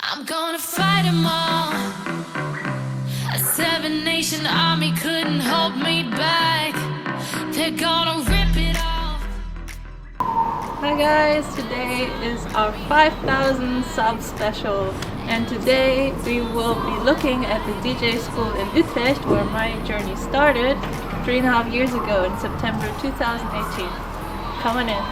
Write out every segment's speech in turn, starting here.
I'm gonna fight them all. A seven-nation army couldn't hold me back. They're gonna rip it off. Hi guys, today is our 5,000 sub special, and today we will be looking at the DJ school in Utrecht where my journey started 3.5 years ago in September 2018. Come on in.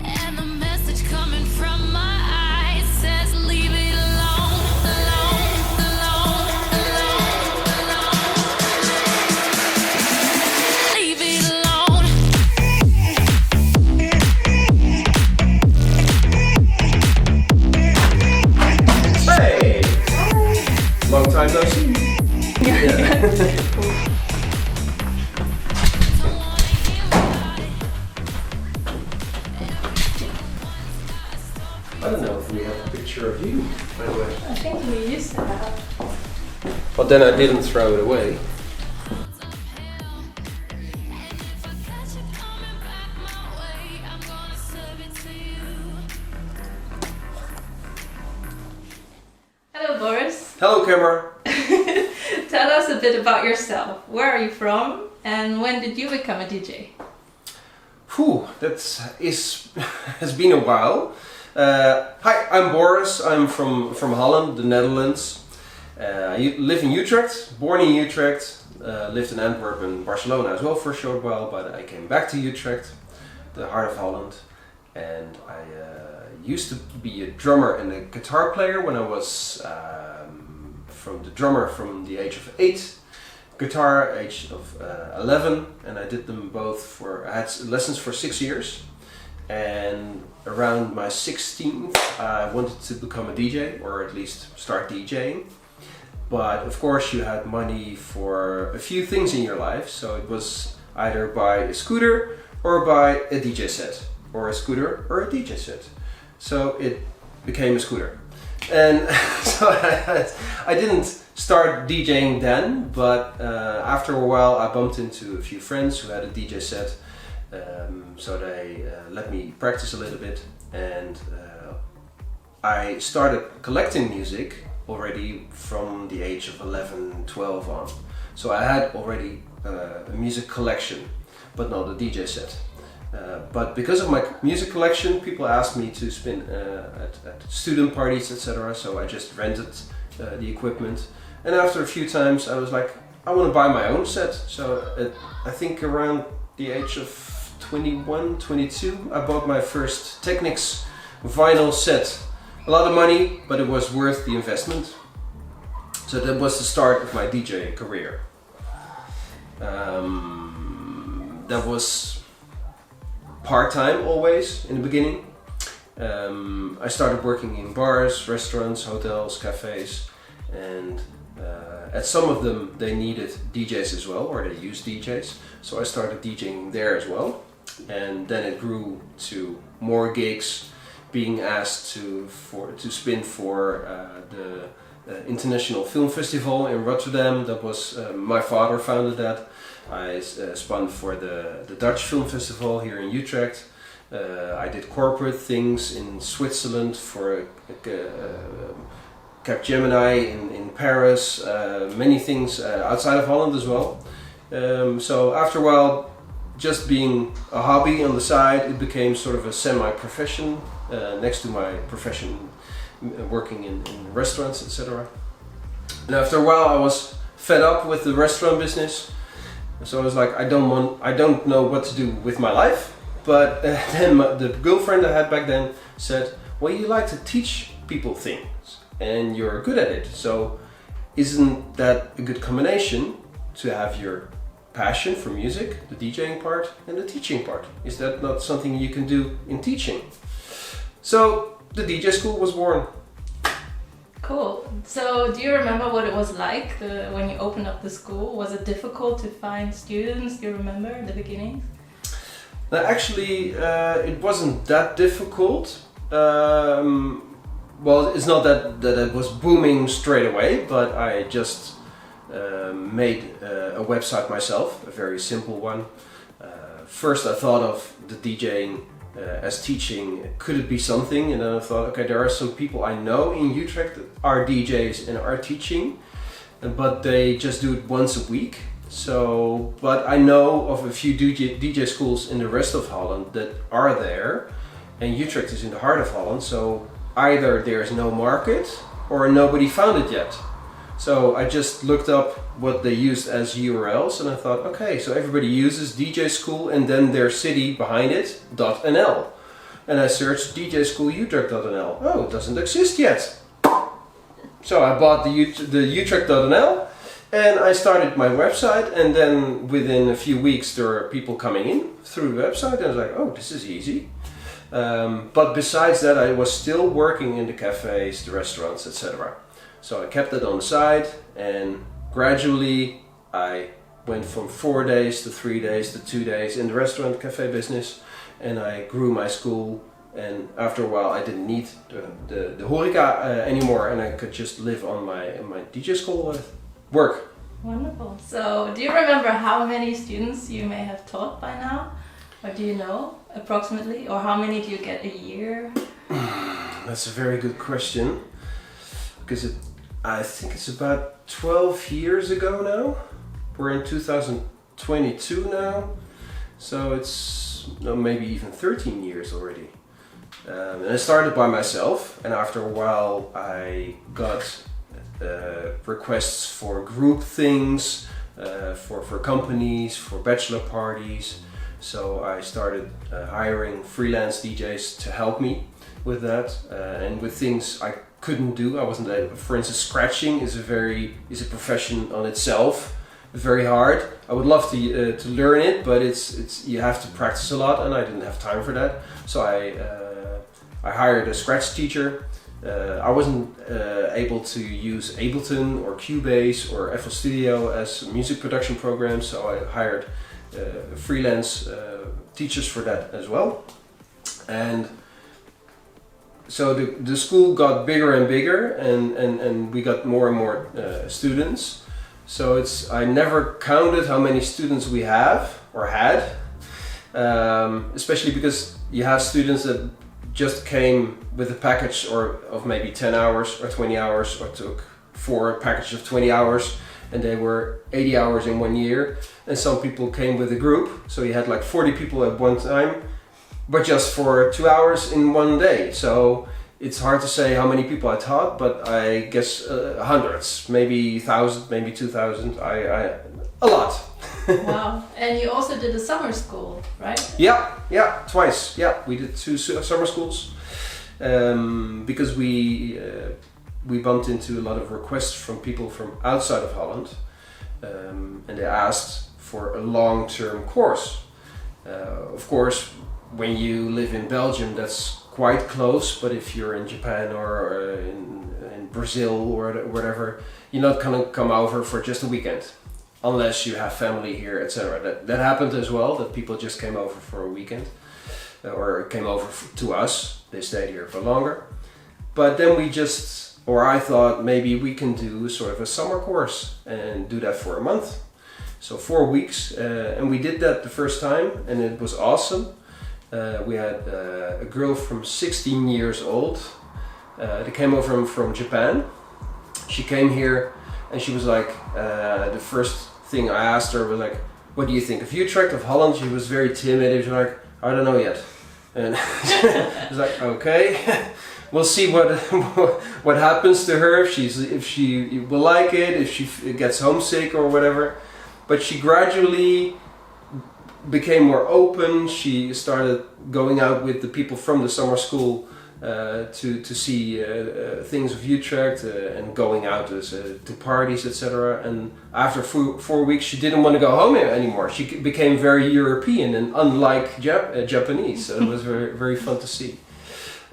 And the message coming from my eyes says leave it alone, alone, alone, alone, alone. Leave it alone. Hey! Long time no see. I don't know if we have a picture of you, by the way. I think we used to have. But then I didn't throw it away. Hello Boris. Hello, camera. Tell us a bit about yourself. Where are you from and when did you become a DJ? Whew, has been a while. Hi, I'm Boris. I'm from Holland, the Netherlands. I live in Utrecht, born in Utrecht. Lived in Antwerp and Barcelona as well for a short while, but I came back to Utrecht, the heart of Holland. And I used to be a drummer and a guitar player when I was from the age of 8, guitar age of 11, and I did them both I had lessons for 6 years. And around my 16th, I wanted to become a DJ, or at least start DJing. But of course you had money for a few things in your life, so it was either buy a scooter or buy a DJ set, or a scooter or a DJ set. So it became a scooter. And so I didn't start DJing then, but after a while I bumped into a few friends who had a DJ set. So they let me practice a little bit, and I started collecting music already from the age of 11, 12 on. So I had already a music collection, but not a DJ set. But because of my music collection, people asked me to spin at student parties, etc. So I just rented the equipment, and after a few times I was like, I want to buy my own set. So I think around the age of 21, 22, I bought my first Technics vinyl set. A lot of money, but it was worth the investment. So that was the start of my DJ career. That was part-time always in the beginning. I started working in bars, restaurants, hotels, cafes, and at some of them they needed DJs as well, or they used DJs. So I started DJing there as well, and then it grew to more gigs, being asked to spin for the International Film Festival in Rotterdam. That was my father founded that. I spun for the Dutch Film Festival here in Utrecht. I did corporate things in Switzerland for Capgemini in Paris, many things outside of Holland as well. So after a while, just being a hobby on the side, it became sort of a semi-profession next to my profession working in restaurants, etc. And after a while I was fed up with the restaurant business, so I was like, I don't know what to do with my life. But then the girlfriend I had back then said, well, you like to teach people things and you're good at it, so isn't that a good combination to have your passion for music, the DJing part, and the teaching part? Is that not something you can do in teaching? So the DJ school was born. Cool. So do you remember what it was like when you opened up the school? Was it difficult to find students? Do you remember the beginning? Now, actually, it wasn't that difficult. Well, it's not that it was booming straight away, but I just made a website myself, a very simple one. First I thought of the DJing as teaching. Could it be something? And then I thought, okay, there are some people I know in Utrecht that are DJs and are teaching, but they just do it once a week. So, but I know of a few DJ schools in the rest of Holland that are there, and Utrecht is in the heart of Holland, so either there's no market or nobody found it yet. So I just looked up what they used as URLs, and I thought, okay, so everybody uses DJ School and then their city behind it, .nl. And I searched DJ School Utrecht.nl. Oh, it doesn't exist yet. So I bought the Utrecht.nl and I started my website, and then within a few weeks there were people coming in through the website, and I was like, oh, this is easy. But besides that, I was still working in the cafes, the restaurants, etc. So I kept it on the side, and gradually I went from 4 days to 3 days to 2 days in the restaurant cafe business, and I grew my school, and after a while I didn't need the horeca anymore, and I could just live on my DJ school work. Wonderful. So do you remember how many students you may have taught by now? Or do you know approximately? Or how many do you get a year? That's a very good question, because I think it's about 12 years ago now. We're in 2022 now, so it's maybe even 13 years already. And I started by myself, and after a while I got requests for group things, for companies, for bachelor parties. So I started hiring freelance DJs to help me with that, and with things I couldn't do. I wasn't able. For instance, scratching is a profession on itself. It's very hard. I would love to learn it, but it's you have to practice a lot, and I didn't have time for that. So I hired a scratch teacher. I wasn't able to use Ableton or Cubase or FL Studio as music production programs, so I hired freelance teachers for that as well. And so the school got bigger and bigger, and we got more and more students. So I never counted how many students we have or had, especially because you have students that just came with a package of maybe 10 hours or 20 hours, or took 4 packages of 20 hours, and they were 80 hours in 1 year. And some people came with a group, so you had like 40 people at one time, but just for 2 hours in 1 day. So it's hard to say how many people I taught, but I guess hundreds, maybe 1,000, maybe 2,000. A lot. Wow. And you also did a summer school, right? Yeah, twice. Yeah, we did 2 summer schools, because we bumped into a lot of requests from people from outside of Holland, and they asked for a long-term course. Of course, when you live in Belgium, that's quite close, but if you're in Japan or in Brazil or whatever, you're not gonna come over for just a weekend, unless you have family here, etc. That happened as well, that people just came over for a weekend, or came over to us. They stayed here for longer. But then I thought maybe we can do sort of a summer course and do that for a month. So 4 weeks, and we did that the first time, and it was awesome. We had a girl from 16 years old that came over from Japan. She came here, and she was like, the first thing I asked her was like, what do you think of Utrecht, of Holland? She was very timid. She was like, I don't know yet. And I was like, okay, we'll see what happens to her, if she will like it, if she gets homesick or whatever. But she gradually became more open. She started going out with the people from the summer school to see things of Utrecht, and going out to parties, etc. And after 4 weeks, she didn't want to go home anymore. She became very European and unlike Japanese. So it was very, very fun to see.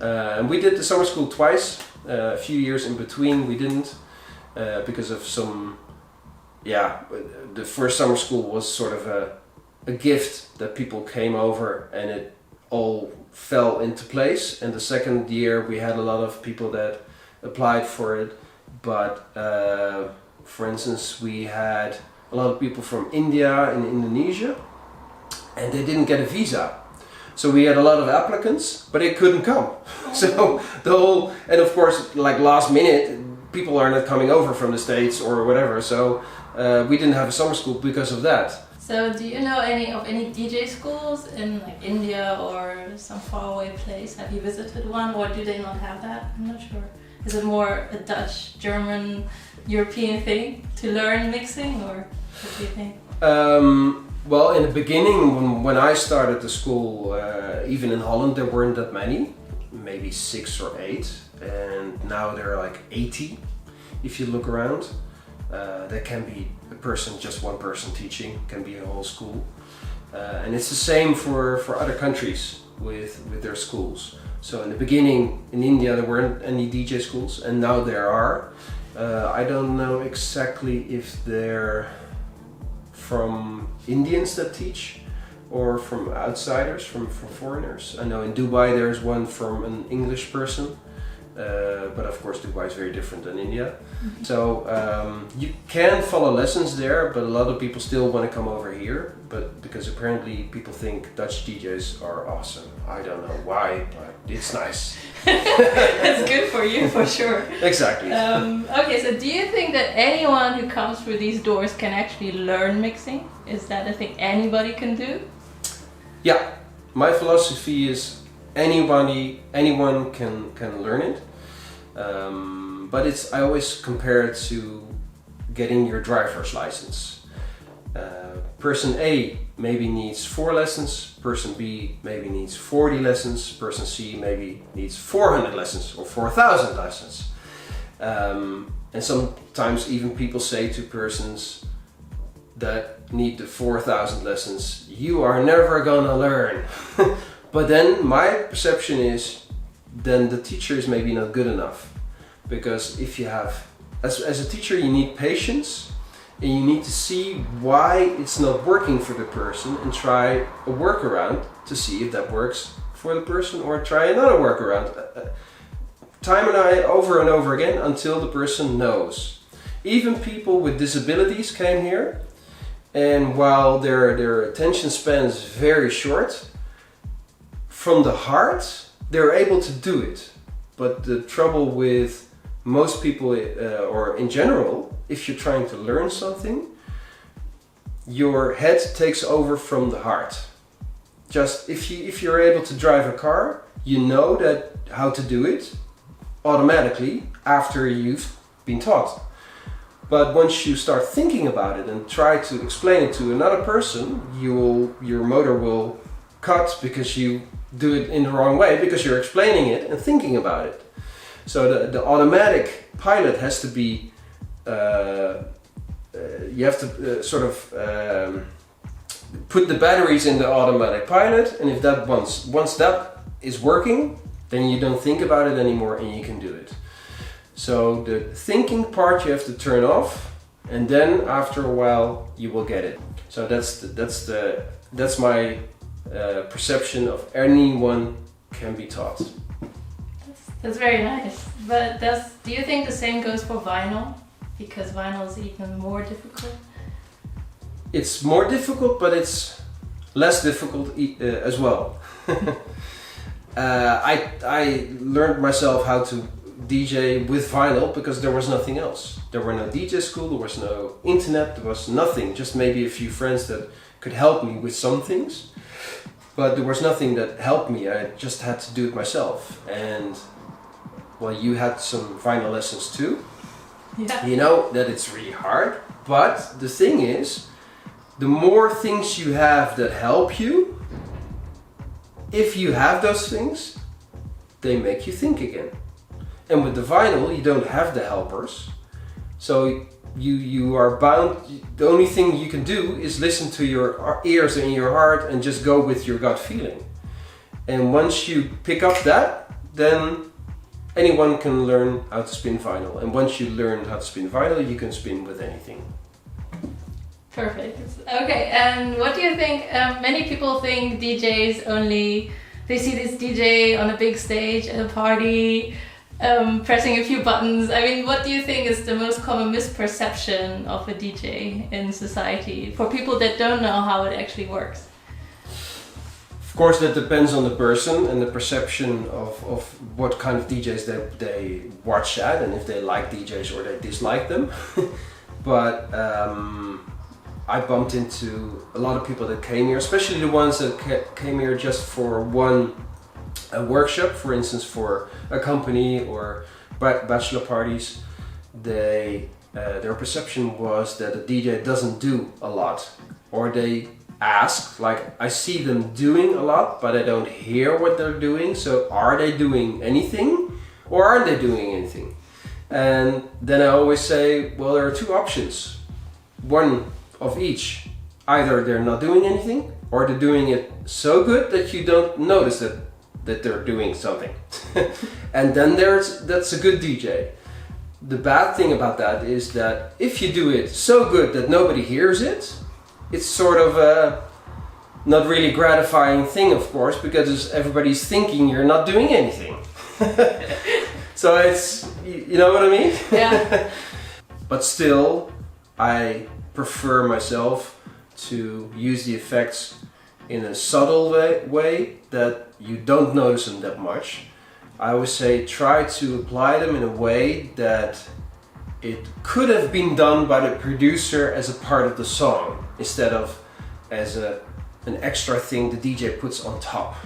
And we did the summer school twice. A few years in between we didn't, because of some. The first summer school was sort of a gift that people came over, and it all fell into place. And the second year we had a lot of people that applied for it, but for instance, we had a lot of people from India and Indonesia, and they didn't get a visa. So we had a lot of applicants, but they couldn't come. So and of course, like last minute, people are not coming over from the States or whatever. So we didn't have a summer school because of that. So do you know any DJ schools in like India or some faraway place? Have you visited one, or do they not have that? I'm not sure. Is it more a Dutch, German, European thing to learn mixing, or what do you think? Well, in the beginning, when I started the school, even in Holland, there weren't that many, maybe 6 or 8, and now there are like 80. If you look around, there can be just one person teaching, can be a whole school, and it's the same for other countries with their schools. So in the beginning in India there weren't any DJ schools, and now there are. I don't know exactly if they're from Indians that teach or from outsiders, from foreigners. I know in Dubai there's one from an English person, but of course Dubai is very different than India. Mm-hmm. So you can follow lessons there, but a lot of people still want to come over here, but because apparently people think Dutch DJs are awesome. I don't know why, but it's nice. It's good for you, for sure. Exactly. Okay, so do you think that anyone who comes through these doors can actually learn mixing? Is that a thing anybody can do? Yeah, my philosophy is anyone can learn it, but I always compare it to getting your driver's license. Person A maybe needs 4 lessons, person B maybe needs 40 lessons, person C maybe needs 400 lessons or 4,000 lessons. And sometimes even people say to persons that need the 4,000 lessons, you are never gonna learn. But then my perception is, then the teacher is maybe not good enough. Because if you have, as a teacher, you need patience, and you need to see why it's not working for the person and try a workaround to see if that works for the person, or try another workaround. Time and over and over again until the person knows. Even people with disabilities came here, and while their attention span is very short, from the heart they're able to do it. But the trouble with most people, or in general, if you're trying to learn something, your head takes over from the heart. Just if you're able to drive a car, you know that how to do it automatically after you've been taught. But once you start thinking about it and try to explain it to another person, your motor will cut because you do it in the wrong way, because you're explaining it and thinking about it. So the automatic pilot has to be, you have to put the batteries in the automatic pilot, and if that once that is working, then you don't think about it anymore and you can do it. So the thinking part you have to turn off, and then after a while you will get it. So that's my perception of anyone can be taught. That's very nice. But do you think the same goes for vinyl? Because vinyl is even more difficult? It's more difficult, but it's less difficult as well. I learned myself how to DJ with vinyl because there was nothing else. There were no DJ school, there was no internet, there was nothing. Just maybe a few friends that could help me with some things. But there was nothing that helped me. I just had to do it myself. And well, you had some vinyl lessons too. Yeah. You know that it's really hard. But the thing is, the more things you have that help you, if you have those things, they make you think again. And with the vinyl, you don't have the helpers. So you are bound. The only thing you can do is listen to your ears and your heart and just go with your gut feeling. And once you pick up that, then anyone can learn how to spin vinyl. And once you learn how to spin vinyl, you can spin with anything. Perfect. Okay, and what do you think? Many people think DJs only, they see this DJ on a big stage at a party, pressing a few buttons. I mean, what do you think is the most common misperception of a DJ in society for people that don't know how it actually works? Of course, that depends on the person and the perception of what kind of DJs they watch at, and if they like DJs or they dislike them. But I bumped into a lot of people that came here, especially the ones that came here just for one workshop, for instance, for a company or bachelor parties. Their perception was that a DJ doesn't do a lot, or they ask, like, I see them doing a lot, but I don't hear what they're doing. So are they doing anything, or aren't they doing anything? And then I always say, well, there are two options, one of each. Either they're not doing anything, or they're doing it so good that you don't notice that they're doing something. And then that's a good DJ. The bad thing about that is that if you do it so good that nobody hears it, it's sort of a not really gratifying thing, of course, because everybody's thinking you're not doing anything. So it's, you know what I mean? Yeah. But still, I prefer myself to use the effects in a subtle way that you don't notice them that much. I always say try to apply them in a way that it could have been done by the producer as a part of the song, instead of as an extra thing the DJ puts on top.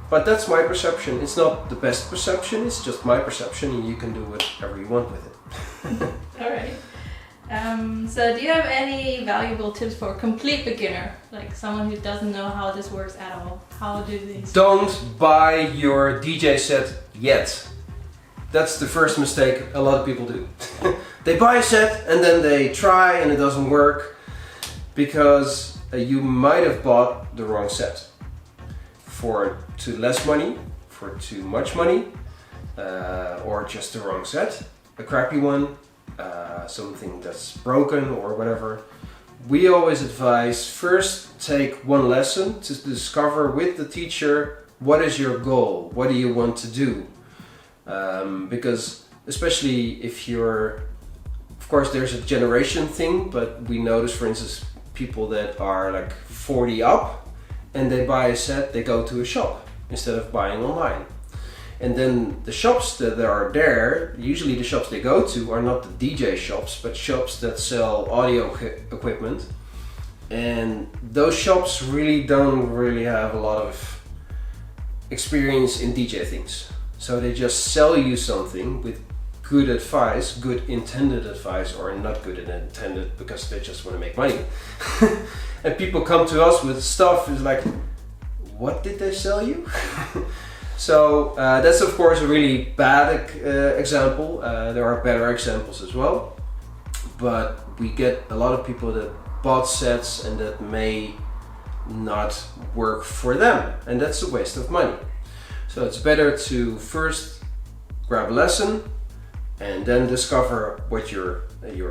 But that's my perception. It's not the best perception, it's just my perception, and you can do whatever you want with it. Alright. So do you have any valuable tips for a complete beginner, like someone who doesn't know how this works at all? How do these... Don't buy your DJ set yet. That's the first mistake a lot of people do. They buy a set and then they try and it doesn't work because you might have bought the wrong set. For too less money, for too much money, or just the wrong set, a crappy one, something that's broken or whatever. We always advise first take one lesson to discover with the teacher what is your goal, what do you want to do. Because especially if you're, of course there's a generation thing, but we notice, for instance, people that are like 40 up and they buy a set, they go to a shop instead of buying online. And then the shops that are there, usually the shops they go to are not the DJ shops, but shops that sell audio equipment. And those shops don't really have a lot of experience in DJ things. So they just sell you something with good advice, good intended advice, or not good intended because they just want to make money. And people come to us with stuff, is like, what did they sell you? So that's of course a really bad example. There are better examples as well. But we get a lot of people that bought sets and that may not work for them. And that's a waste of money. So it's better to first grab a lesson and then discover what your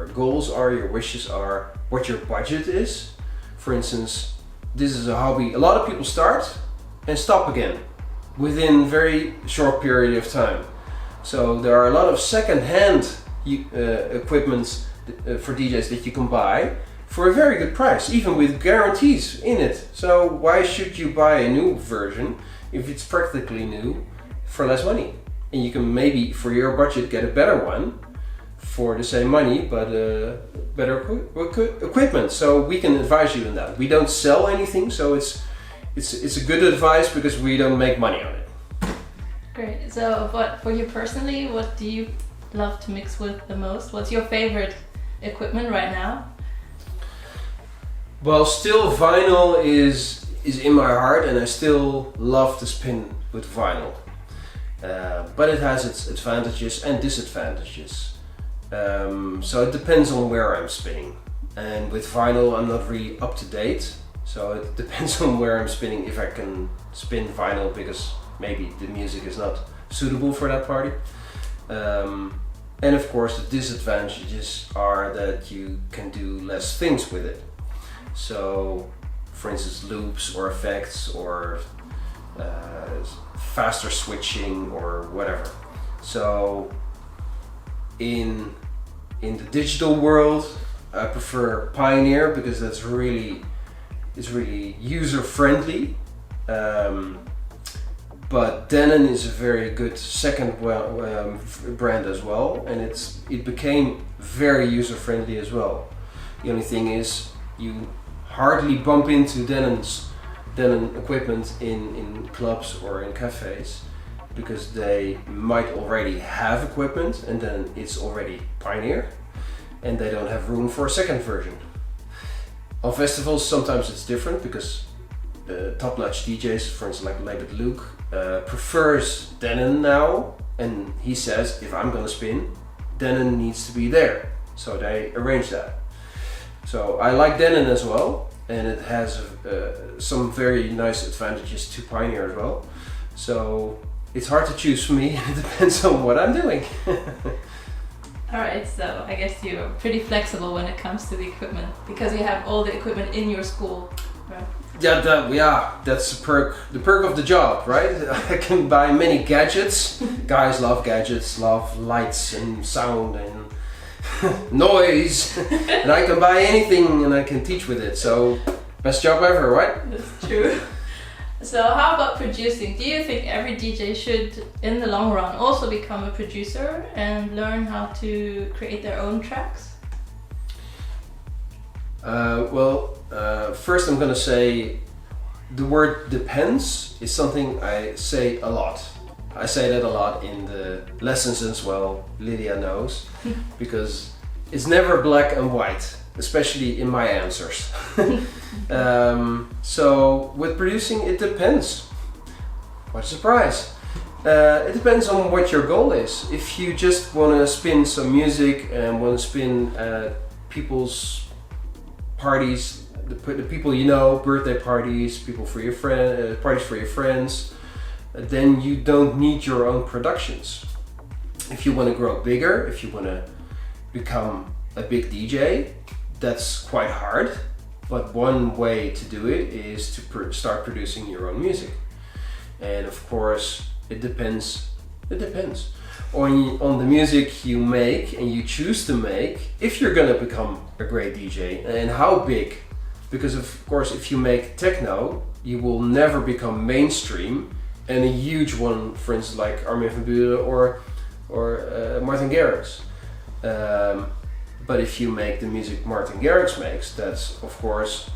goals are, your wishes are, what your budget is. For instance, this is a hobby. A lot of people start and stop again within very short period of time. So there are a lot of second-hand equipment for DJs that you can buy for a very good price, even with guarantees in it. So why should you buy a new version if it's practically new for less money? And you can maybe for your budget get a better one for the same money, but better equipment. So we can advise you on that. We don't sell anything, so it's a good advice because we don't make money on it. Great. So for you personally, what do you love to mix with the most? What's your favorite equipment right now? Well, still vinyl is in my heart, and I still love to spin with vinyl. But it has its advantages and disadvantages. So it depends on where I'm spinning. And with vinyl, I'm not really up to date. So it depends on where I'm spinning, if I can spin vinyl, because maybe the music is not suitable for that party. And of course the disadvantages are that you can do less things with it. So for instance, loops or effects or faster switching or whatever. So in the digital world, I prefer Pioneer because it's really user friendly. But Denon is a very good second brand as well, and it became very user friendly as well. The only thing is you hardly bump into Denon equipment in clubs or in cafes, because they might already have equipment and then it's already Pioneer and they don't have room for a second version. On festivals sometimes it's different, because top-notch DJs, for instance like Label Luke, prefers Denon now, and he says if I'm gonna spin, Denon needs to be there, so they arrange that. So I like Denon as well, and it has some very nice advantages to Pioneer as well. So it's hard to choose for me. It depends on what I'm doing. Alright, so I guess you're pretty flexible when it comes to the equipment, because you have all the equipment in your school, right? Yeah, that's the perk of the job, right? I can buy many gadgets. Guys love gadgets, love lights and sound and noise, and I can buy anything and I can teach with it. So best job ever, right? That's true. So how about producing? Do you think every DJ should, in the long run, also become a producer and learn how to create their own tracks? First I'm gonna say the word depends is something I say a lot. I say that a lot in the lessons as well, Lydia knows, because it's never black and white, especially in my answers. So with producing, it depends. What a surprise. It depends on what your goal is. If you just want to spin some music and want to spin people's parties, the people you know, birthday parties, people for your parties for your friends, then you don't need your own productions. If you want to grow bigger, if you want to become a big DJ, that's quite hard. But one way to do it is to start producing your own music. And of course, it depends. It depends on the music you make and you choose to make, if you're gonna become a great DJ, and how big. Because of course, if you make techno, you will never become mainstream and a huge one, for instance, like Armin van Buuren or Martin Garrix. But if you make the music Martin Garrix makes, that's of course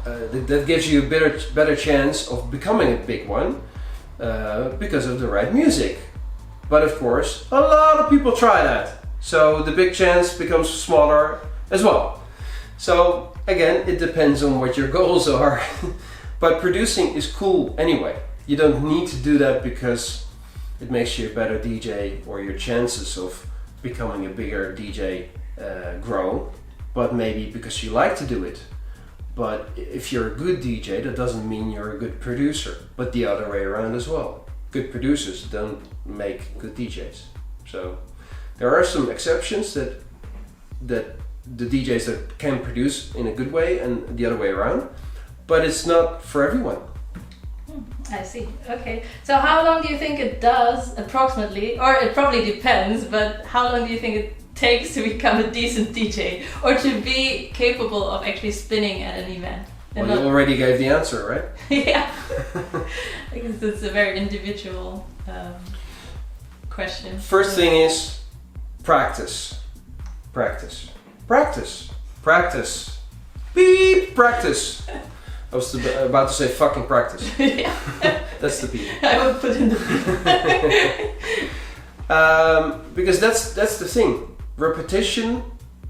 that gives you a better chance of becoming a big one because of the right music. But of course, a lot of people try that, so the big chance becomes smaller as well. So again, it depends on what your goals are. But producing is cool anyway. You don't need to do that because it makes you a better DJ or your chances of becoming a bigger DJ grow, but maybe because you like to do it. But if you're a good DJ, that doesn't mean you're a good producer, but the other way around as well. Good producers don't make good DJs. So there are some exceptions that the DJs that can produce in a good way and the other way around, but it's not for everyone. I see. Okay. So how long do you think it does approximately, or it probably depends, but how long do you think it takes to become a decent DJ or to be capable of actually spinning at an event? Well, you already gave the answer, right? Yeah. I guess it's a very individual question. First thing is practice. Practice. Practice. Practice. Beep. Practice. I was about to say fucking practice. Yeah. That's the beep. I would put in the beep. Because that's the thing. Repetition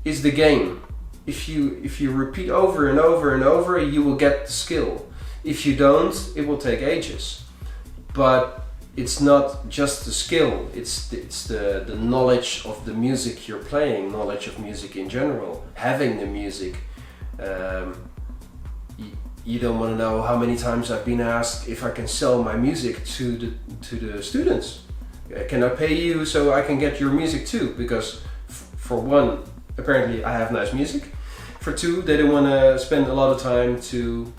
is the game. If you repeat over and over and over, you will get the skill. If you don't, it will take ages. But it's not just the skill. It's the knowledge of the music you're playing, knowledge of music in general, having the music. You don't want to know how many times I've been asked if I can sell my music to the students. Can I pay you so I can get your music too? Because for one, apparently I have nice music. For two, they don't want to spend a lot of time to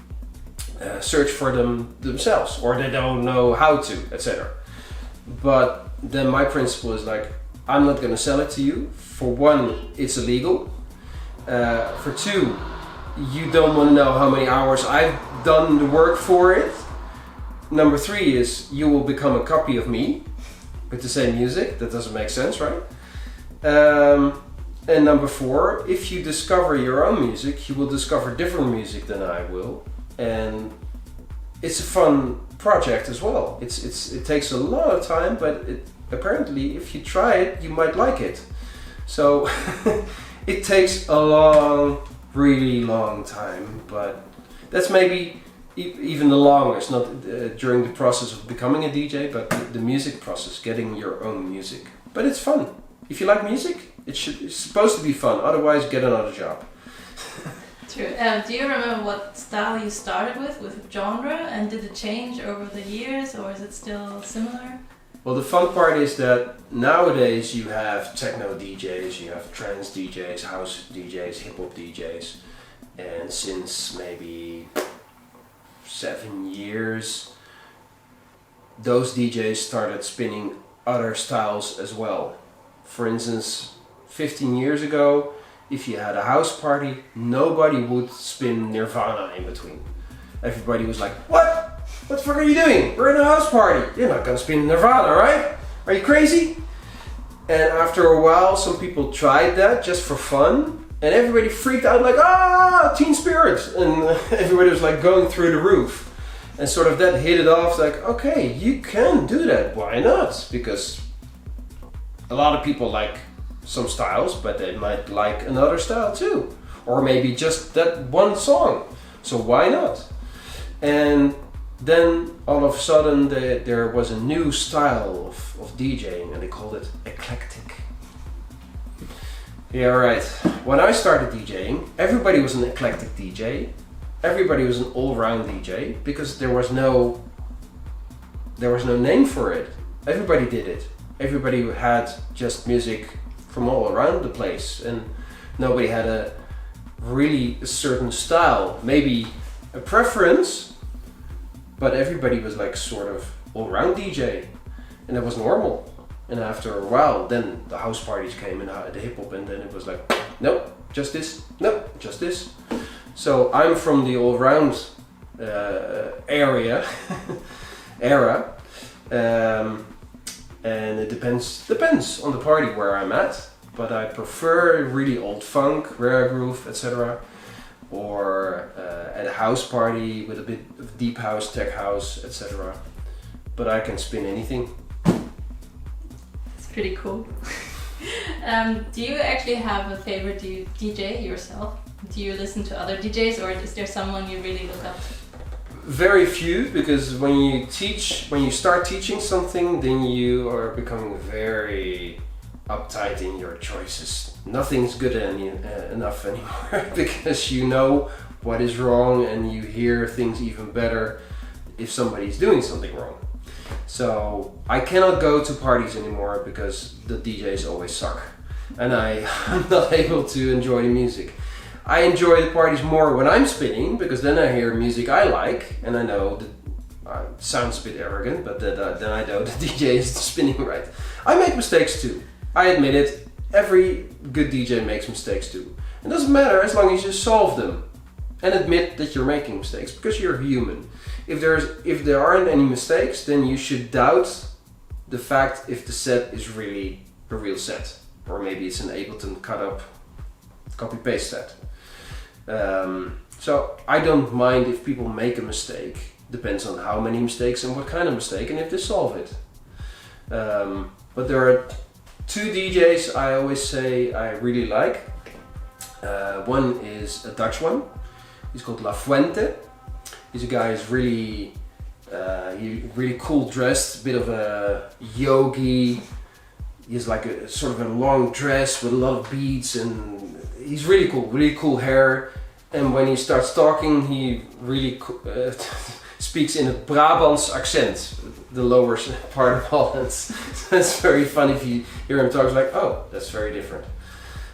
search for them themselves, or they don't know how to, etc. But then my principle is like, I'm not going to sell it to you. For one, it's illegal. For two, you don't want to know how many hours I've done the work for it. Number 3 is you will become a copy of me with the same music. That doesn't make sense, right? And number 4, if you discover your own music, you will discover different music than I will, and it's a fun project as well. It takes a lot of time, but apparently if you try it, you might like it. So it takes a really long time, but that's maybe even the longest, not during the process of becoming a DJ, but the music process, getting your own music. But it's fun. If you like music, it's supposed to be fun, otherwise get another job. True. Do you remember what style you started with genre, and did it change over the years, or is it still similar? Well, the fun part is that nowadays you have techno DJs, you have trance DJs, house DJs, hip-hop DJs, and since maybe 7 years, those DJs started spinning other styles as well. For instance, 15 years ago, if you had a house party, nobody would spin Nirvana in between. Everybody was like, what? What the fuck are you doing? We're in a house party. You're not gonna spin Nirvana, right? Are you crazy? And after a while, some people tried that just for fun, and everybody freaked out like, Teen Spirit! And everybody was like going through the roof. And sort of that hit it off, like, okay, you can do that, why not? Because a lot of people like some styles, but they might like another style too. Or maybe just that one song. So why not? And then all of a sudden there was a new style of DJing, and they called it eclectic. Yeah, right. When I started DJing, everybody was an eclectic DJ. Everybody was an all-round DJ because there was no name for it. Everybody did it. Everybody had just music from all around the place, and nobody had a certain style, maybe a preference, but everybody was like sort of all-round DJ, and that was normal. And after a while, then the house parties came and the hip-hop, and then it was like, nope, just this, nope, just this. So I'm from the all-round era, and it depends on the party where I'm at. But I prefer really old funk, rare groove, etc. Or at a house party with a bit of deep house, tech house, etc. But I can spin anything. It's pretty cool. Do you actually have a favorite DJ yourself? Do you listen to other DJs, or is there someone you really look up to? Very few, because when you start teaching something, then you are becoming very uptight in your choices. Nothing's good enough anymore because you know what is wrong, and you hear things even better if somebody's doing something wrong. So I cannot go to parties anymore because the DJs always suck, and I'm not able to enjoy the music. I enjoy the parties more when I'm spinning, because then I hear music I like, and I know that it sounds a bit arrogant, but then I know the DJ is spinning right. I make mistakes too. I admit it. Every good DJ makes mistakes too. It doesn't matter as long as you solve them and admit that you're making mistakes, because you're human. If there aren't any mistakes, then you should doubt the fact if the set is really a real set, or maybe it's an Ableton cut up copy-paste set. So I don't mind if people make a mistake. Depends on how many mistakes and what kind of mistake, and if they solve it. But there are two DJs I always say I really like. One is a Dutch one. He's called La Fuente. He's a guy who's really cool dressed, a bit of a yogi. He's like a sort of a long dress with a lot of beads, and he's really cool hair. And when he starts talking, he really speaks in a Brabants accent, the lower part of Holland. That's very funny if you hear him talk. It's like, oh, that's very different.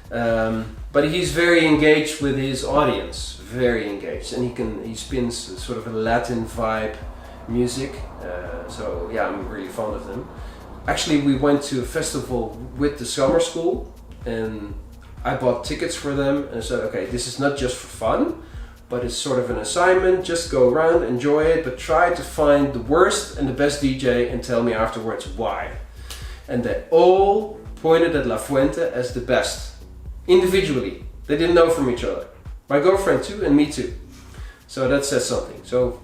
But he's very engaged with his audience, very engaged, and he spins sort of a Latin vibe music. So yeah, I'm really fond of them. Actually, we went to a festival with the summer school, and I bought tickets for them and said, okay, this is not just for fun, but it's sort of an assignment. Just go around, enjoy it, but try to find the worst and the best DJ and tell me afterwards why. And they all pointed at La Fuente as the best, individually. They didn't know from each other. My girlfriend too, and me too. So that says something. So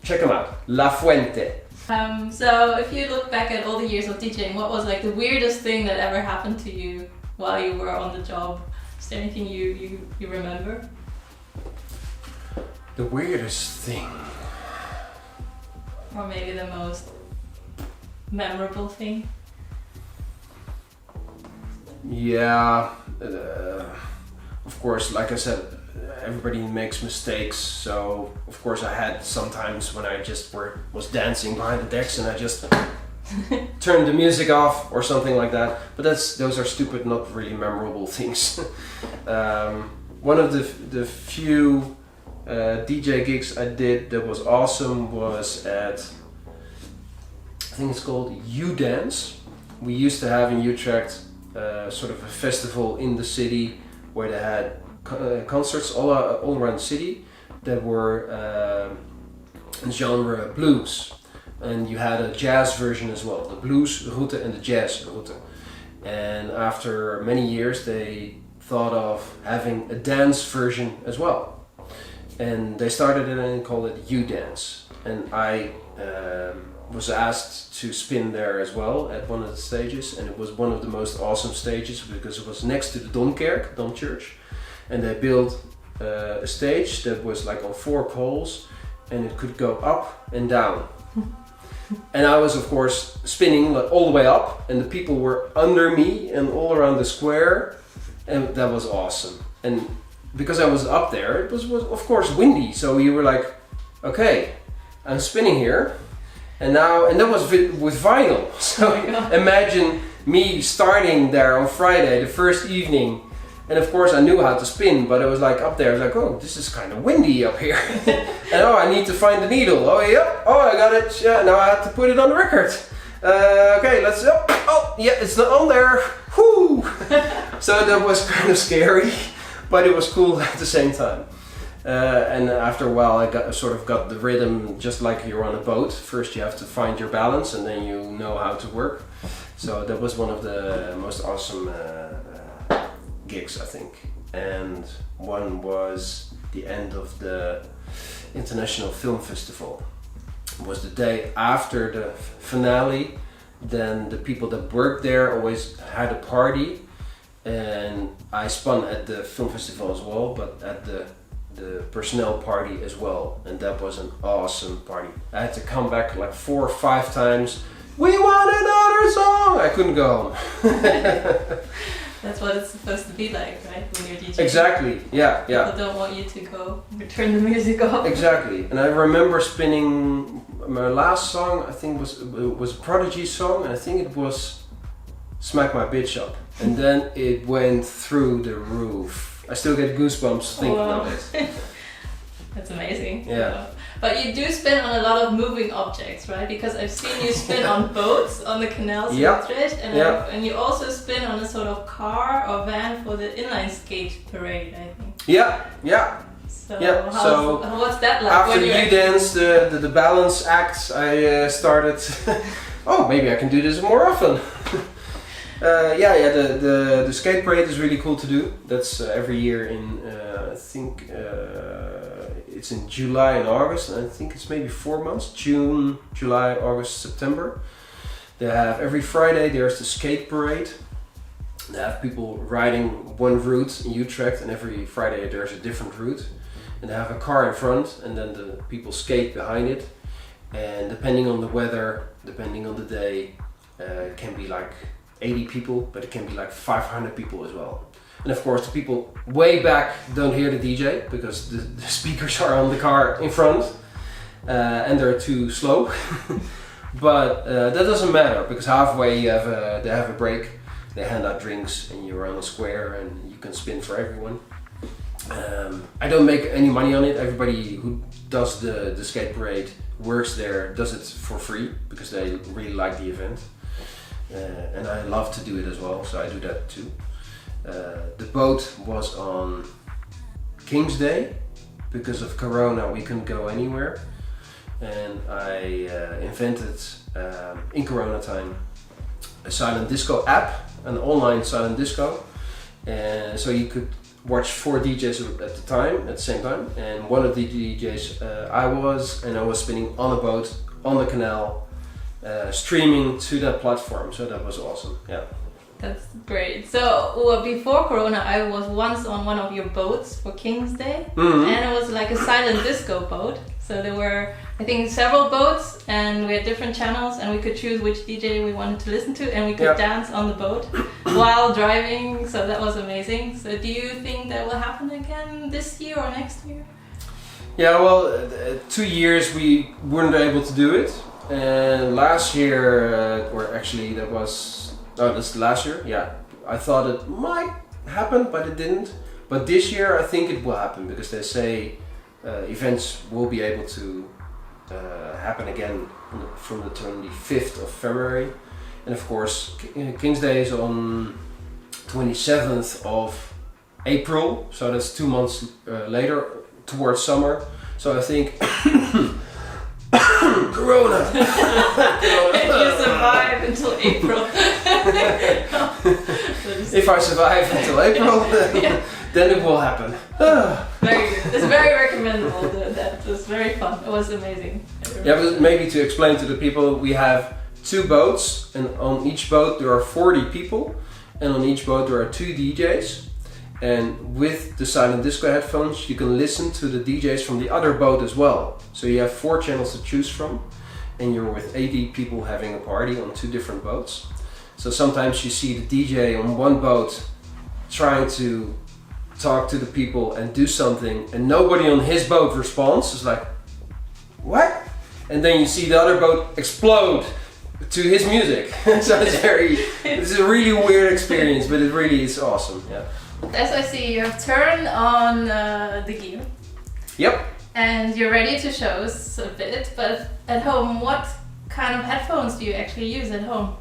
check them out, La Fuente. So if you look back at all the years of DJing, what was like the weirdest thing that ever happened to you while you were on the job? Is there anything you remember? The weirdest thing. Or maybe the most memorable thing? Yeah, of course, like I said, everybody makes mistakes. So of course I had sometimes when I just was dancing behind the decks and I just turned the music off or something like that. But those are stupid, not really memorable things. One of the few DJ gigs I did that was awesome was at, I think it's called U-Dance. We used to have in Utrecht sort of a festival in the city where they had concerts all around the city that were in genre blues, and you had a jazz version as well, the blues route and the jazz route. And after many years they thought of having a dance version as well, and they started it and called it U-Dance, and I was asked to spin there as well at one of the stages, and it was one of the most awesome stages because it was next to the Dom Church, and they built a stage that was like on 4 poles and it could go up and down. And I was of course spinning all the way up, and the people were under me and all around the square, and that was awesome. And because I was up there, it was of course windy, so you were like, okay, I'm spinning here. And that was with vinyl. So imagine me starting there on Friday, the first evening, and of course I knew how to spin, but it was like up there, I was like, oh, this is kind of windy up here. And oh, I need to find the needle. Oh yeah, oh I got it. Yeah, now I have to put it on the record. Okay, let's. Oh yeah, it's not on there. Whoo! So that was kind of scary, but it was cool at the same time. And after a while I got the rhythm, just like you're on a boat. First you have to find your balance and then you know how to work. So that was one of the most awesome gigs, I think. And one was the end of the International Film Festival. It was the day after the finale. Then the people that worked there always had a party, and I spun at the film festival as well, but at the personnel party as well, and that was an awesome party. I had to come back like 4 or 5 times. We want another song! I couldn't go home. That's what it's supposed to be like, right? When you're DJing. Exactly, yeah. People don't want you to go, turn the music off. Exactly, and I remember spinning my last song, I think was a Prodigy song, and I think it was Smack My Bitch Up. And then it went through the roof. I still get goosebumps thinking of it. That's amazing. Yeah. But you do spin on a lot of moving objects, right? Because I've seen you spin on boats on the canals in Utrecht, and you also spin on a sort of car or van for the inline skate parade, I think. Yeah. So, what's that like? After the U-Dance, the balance act, I started, oh, maybe I can do this more often. The skate parade is really cool to do. That's every year in, I think it's in July and August, and I think it's maybe 4 months, June, July, August, September. They have every Friday there's the skate parade. They have people riding one route in Utrecht, and every Friday there's a different route. And they have a car in front, and then the people skate behind it. And depending on the weather, depending on the day, it can be like 80 people, but it can be like 500 people as well. And of course the people way back don't hear the DJ because the speakers are on the car in front and they're too slow. But that doesn't matter because halfway they have a break, they hand out drinks and you're on a square and you can spin for everyone. I don't make any money on it. Everybody who does the skate parade works there, does it for free because they really like the event. And I love to do it as well, so I do that too. The boat was on King's Day. Because of Corona, we couldn't go anywhere. And I invented, in Corona time, a silent disco app, an online silent disco. And so you could watch 4 DJs at the same time. And one of the DJs I was spinning on a boat, on the canal, streaming to that platform. So that was awesome, yeah. That's great. So before Corona, I was once on one of your boats for King's Day, and it was like a silent disco boat. So there were, I think, several boats, and we had different channels, and we could choose which DJ we wanted to listen to, and we could dance on the boat while driving. So that was amazing. So do you think that will happen again this year or next year? Yeah, well, 2 years we weren't able to do it, and last year, or actually that was. Oh, this last year, yeah. I thought it might happen, but it didn't. But this year, I think it will happen because they say events will be able to happen again from the 25th of February. And of course, King's Day is on 27th of April, so that's 2 months later, towards summer. So I think Corona. If you survive until April. If I survive until April, then it will happen. Very good. It's very recommendable. That was very fun. It was amazing. Yeah, but maybe to explain to the people, we have 2 boats, and on each boat there are 40 people, and on each boat there are 2 DJs. And with the silent disco headphones, you can listen to the DJs from the other boat as well. So you have 4 channels to choose from, and you're with 80 people having a party on 2 different boats. So sometimes you see the DJ on one boat trying to talk to the people and do something, and nobody on his boat responds. It's like, what? And then you see the other boat explode to his music. So it's a really weird experience, but it really is awesome. Yeah. As I see, you have turned on the gear. Yep. And you're ready to show us a bit, but at home, what kind of headphones do you actually use at home?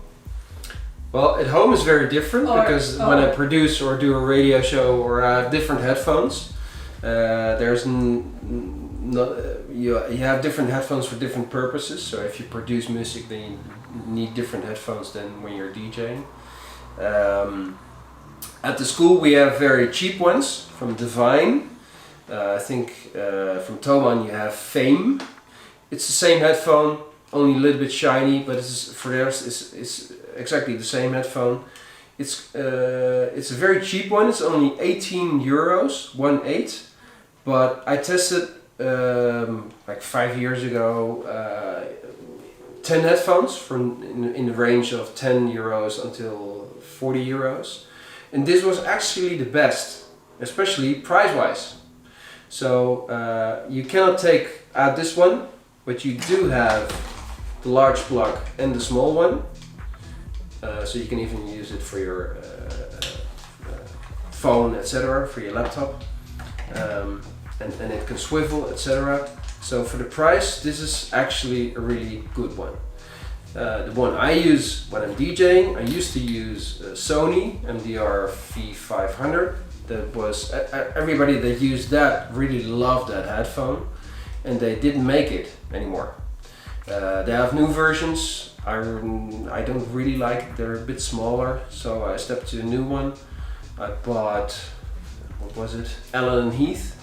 Well, at home is very different because when I produce or do a radio show or I have different headphones, you have different headphones for different purposes. So if you produce music, then you need different headphones than when you're DJing. At the school we have very cheap ones from DJane. I think from Thomann you have Fame. It's the same headphone, only a little bit shiny, but for theirs it's exactly the same headphone. It's a very cheap one. It's only 18 euros, 1/8. But I tested like 5 years ago 10 headphones in the range of 10 euros until 40 euros. And this was actually the best, especially price-wise. So you cannot take out this one, but you do have the large plug and the small one. So you can even use it for your phone, etc., for your laptop. And it can swivel, etc. So for the price, this is actually a really good one. The one I use when I'm DJing, I used to use Sony MDR V500. That was everybody that used that really loved that headphone, and they didn't make it anymore. They have new versions. I don't really like it. They're a bit smaller, so I stepped to a new one. I bought, what was it? Allen & Heath.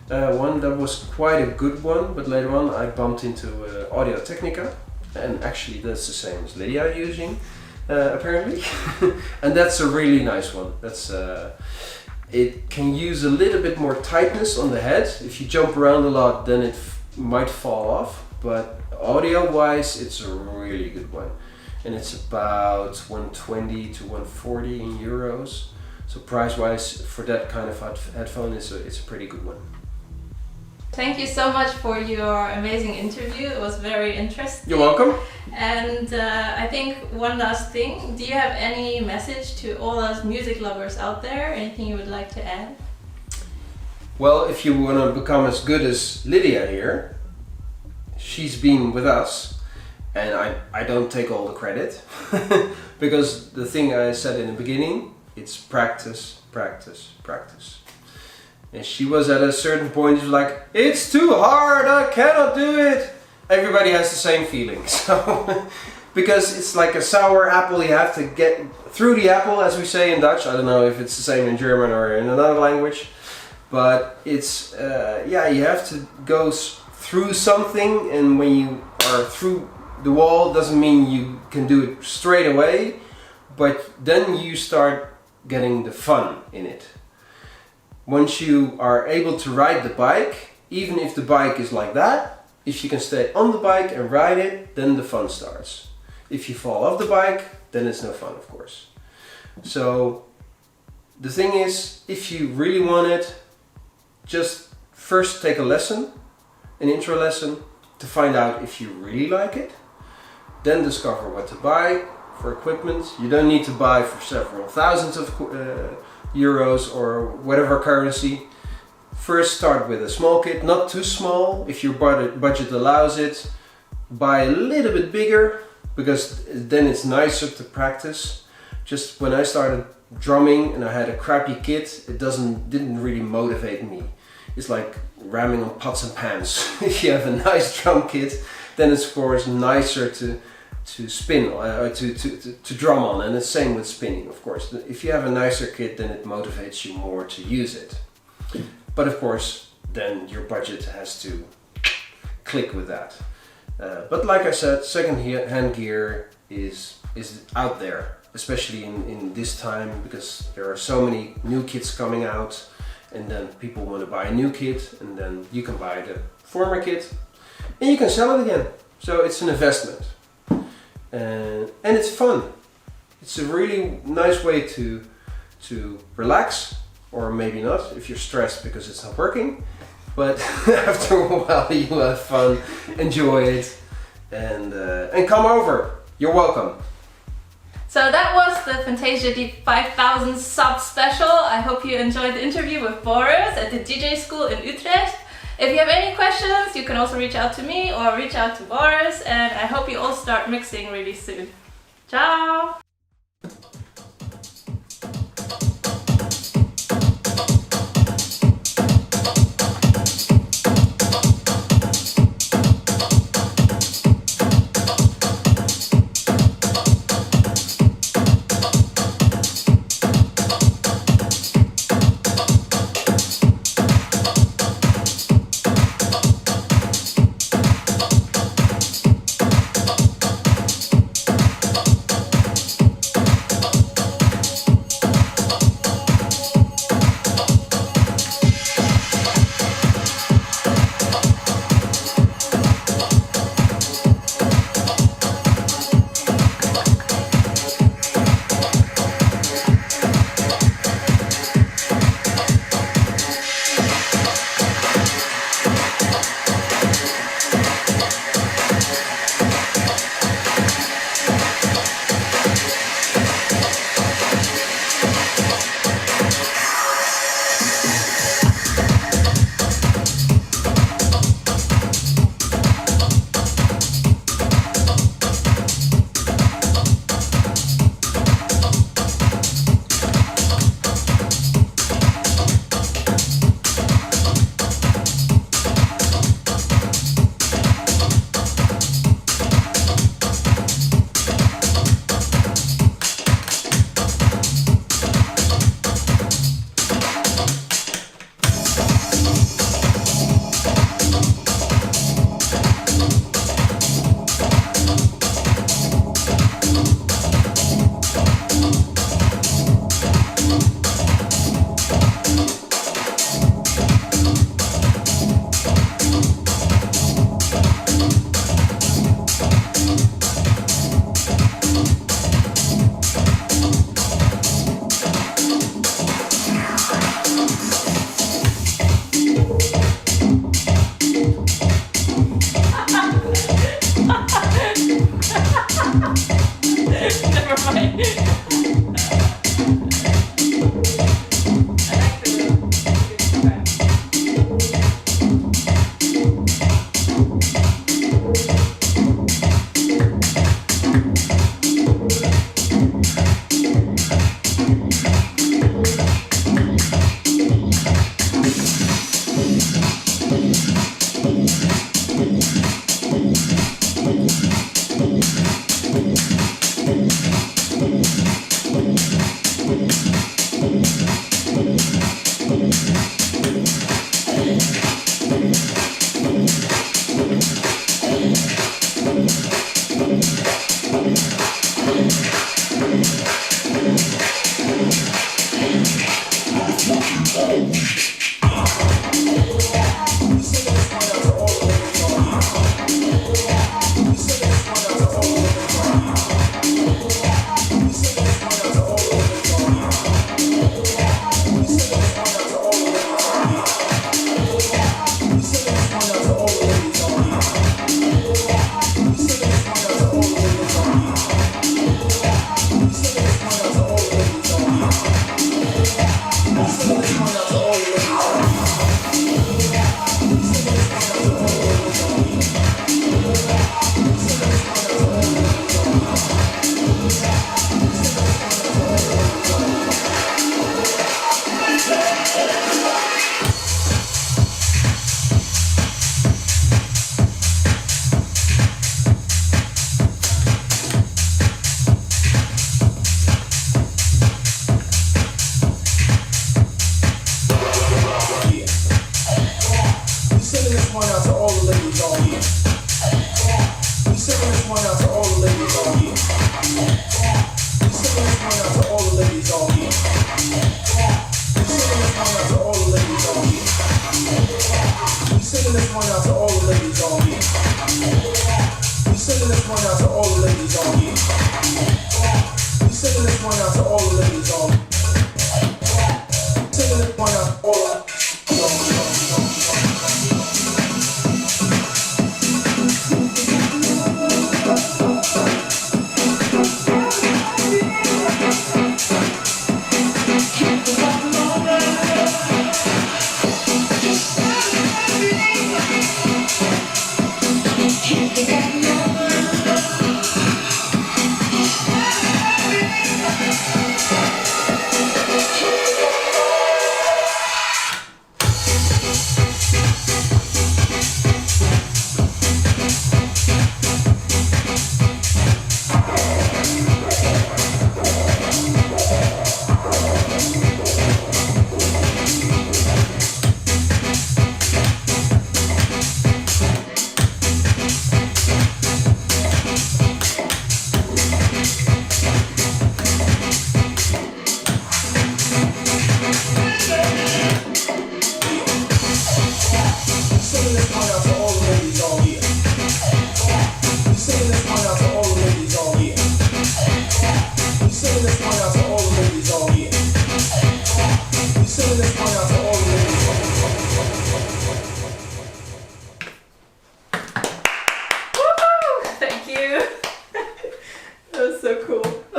One that was quite a good one, but later on I bumped into Audio Technica. And actually that's the same as Lydia using, apparently. And that's a really nice one. It can use a little bit more tightness on the head. If you jump around a lot, then it might fall off. But audio-wise, it's a really good one. And it's about 120 to 140 in euros. So price-wise, for that kind of headphone, it's a pretty good one. Thank you so much for your amazing interview. It was very interesting. You're welcome. And I think one last thing. Do you have any message to all us music lovers out there? Anything you would like to add? Well, if you want to become as good as Lydia here, she's been with us, and I don't take all the credit. Because the thing I said in the beginning, It's practice, practice, practice. And she was at a certain point, she was like, it's too hard, I cannot do it. Everybody has the same feeling. So, because it's like a sour apple, you have to get through the apple, as we say in Dutch. I don't know if it's the same in German or in another language. But it's, yeah, you have to go through something, and when you are through the wall, doesn't mean you can do it straight away, but then you start getting the fun in it. Once you are able to ride the bike, even if the bike is like that, if you can stay on the bike and ride it, then the fun starts. If you fall off the bike, then it's no fun, of course. So the thing is, if you really want it, just first take a lesson, an intro lesson, to find out if you really like it. Then discover what to buy for equipment. You don't need to buy for several thousands of euros or whatever currency. First start with a small kit, not too small. If your budget allows it, buy a little bit bigger, because then it's nicer to practice. Just when I started drumming and I had a crappy kit, it didn't really motivate me. It's like ramming on pots and pans. If you have a nice drum kit, then it's of course nicer to spin, to drum on, and the same with spinning, of course. If you have a nicer kit, then it motivates you more to use it. But of course, then your budget has to click with that. But like I said, second-hand gear is out there, especially in this time, because there are so many new kits coming out, and then people want to buy a new kit, and then you can buy the former kit and you can sell it again. So it's an investment, and it's fun. It's a really nice way to relax, or maybe not if you're stressed because it's not working, but after a while you have fun, enjoy it, and come over. You're welcome. So that was the Fantasia the 5000 sub special. I hope you enjoyed the interview with Boris at the DJ school in Utrecht. If you have any questions, you can also reach out to me or reach out to Boris, and I hope you all start mixing really soon. Ciao!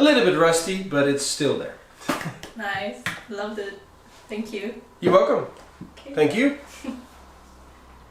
A little bit rusty, but it's still there. Nice. Loved it. Thank you. You're welcome. Okay. Thank you.